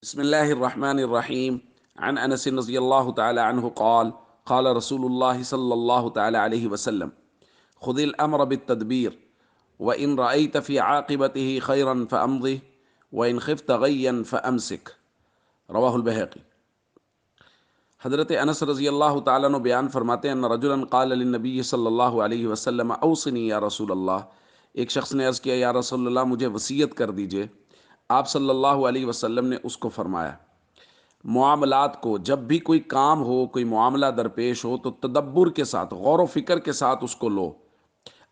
بسم الله الرحمن الرحيم. عن أنس رضي الله تعالى عنه قال قال رسول الله صلى الله تعالى عليه وسلم خذ الأمر بالتدبير وإن رأيت في عاقبته خيرا فأمضه وإن خفت غيا فأمسك. رواہ البہقی۔ حضرت انس رضی اللہ تعالیٰ عنہ بیان فرماتے ہیں ان رجلا قال للنبی صلی اللہ علیہ وسلم اوصنی یا رسول اللہ، ایک شخص نے عرض کیا یا رسول اللہ مجھے وصیت کر دیجئے۔ آپ صلی اللہ علیہ وسلم نے اس کو فرمایا معاملات کو، جب بھی کوئی کام ہو، کوئی معاملہ درپیش ہو تو تدبر کے ساتھ، غور و فکر کے ساتھ اس کو لو۔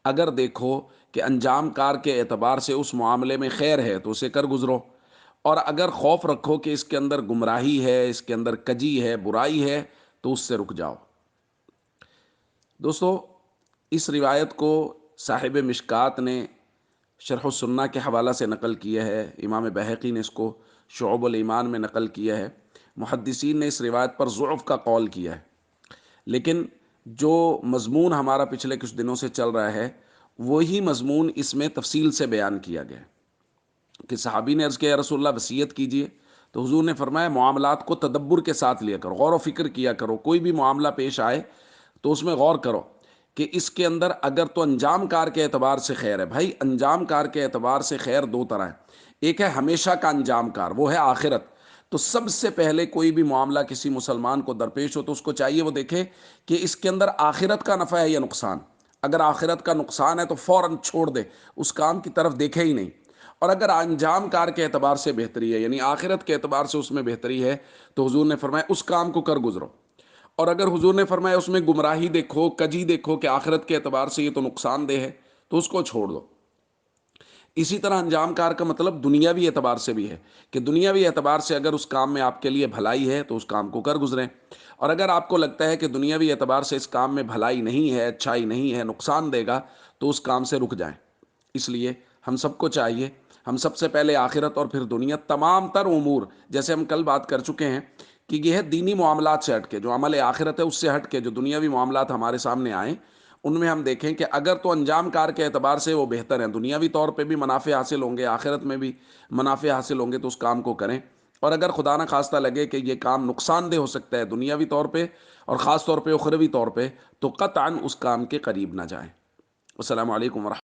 اگر دیکھو کہ انجام کار کے اعتبار سے اس معاملے میں خیر ہے تو اسے کر گزرو، اور اگر خوف رکھو کہ اس کے اندر گمراہی ہے، اس کے اندر کجی ہے، برائی ہے، تو اس سے رک جاؤ۔ دوستو، اس روایت کو صاحب مشکات نے شرح السنہ کے حوالہ سے نقل کیا ہے، امام بہقی نے اس کو شعب الایمان میں نقل کیا ہے، محدثین نے اس روایت پر ضعف کا قول کیا ہے، لیکن جو مضمون ہمارا پچھلے کچھ دنوں سے چل رہا ہے وہی مضمون اس میں تفصیل سے بیان کیا گیا ہے کہ صحابی نے عرض کیا یا رسول اللہ وصیت کیجئے، تو حضور نے فرمایا معاملات کو تدبر کے ساتھ لیا کرو، غور و فکر کیا کرو، کوئی بھی معاملہ پیش آئے تو اس میں غور کرو کہ اس کے اندر اگر تو انجام کار کے اعتبار سے خیر ہے۔ بھائی انجام کار کے اعتبار سے خیر دو طرح ہے، ایک ہے ہمیشہ کا انجام کار، وہ ہے آخرت۔ تو سب سے پہلے کوئی بھی معاملہ کسی مسلمان کو درپیش ہو تو اس کو چاہیے وہ دیکھے کہ اس کے اندر آخرت کا نفع ہے یا نقصان۔ اگر آخرت کا نقصان ہے تو فوراً چھوڑ دے، اس کام کی طرف دیکھے ہی نہیں۔ اور اگر انجام کار کے اعتبار سے بہتری ہے، یعنی آخرت کے اعتبار سے اس میں بہتری ہے، تو حضور نے فرمایا اس کام کو کر گزرو۔ اور اگر حضور نے فرمایا اس میں گمراہی دیکھو، کجی دیکھو کہ آخرت کے اعتبار سے یہ تو نقصان دہ ہے، تو اس کو چھوڑ دو۔ اسی طرح انجام کار کا مطلب دنیاوی اعتبار سے بھی ہے کہ دنیاوی اعتبار سے اگر اس کام میں آپ کے لیے بھلائی ہے تو اس کام کو کر گزریں، اور اگر آپ کو لگتا ہے کہ دنیاوی اعتبار سے اس کام میں بھلائی نہیں ہے، اچھائی نہیں ہے، نقصان دے گا، تو اس کام سے رک جائیں۔ اس لیے ہم سب کو چاہیے، ہم سب سے پہلے آخرت اور پھر دنیا، تمام تر امور، جیسے ہم کل بات کر چکے ہیں کہ یہ ہے دینی معاملات سے ہٹ کے، جو عمل آخرت ہے اس سے ہٹ کے جو دنیاوی معاملات ہمارے سامنے آئیں، ان میں ہم دیکھیں کہ اگر تو انجام کار کے اعتبار سے وہ بہتر ہیں، دنیاوی طور پہ بھی منافع حاصل ہوں گے، آخرت میں بھی منافع حاصل ہوں گے، تو اس کام کو کریں۔ اور اگر خدا نہ خواستہ لگے کہ یہ کام نقصان دہ ہو سکتا ہے دنیاوی طور پہ اور خاص طور پہ اخروی طور پہ، تو قطعاً اس کام کے قریب نہ جائیں۔ السلام علیکم ورحمۃ اللہ۔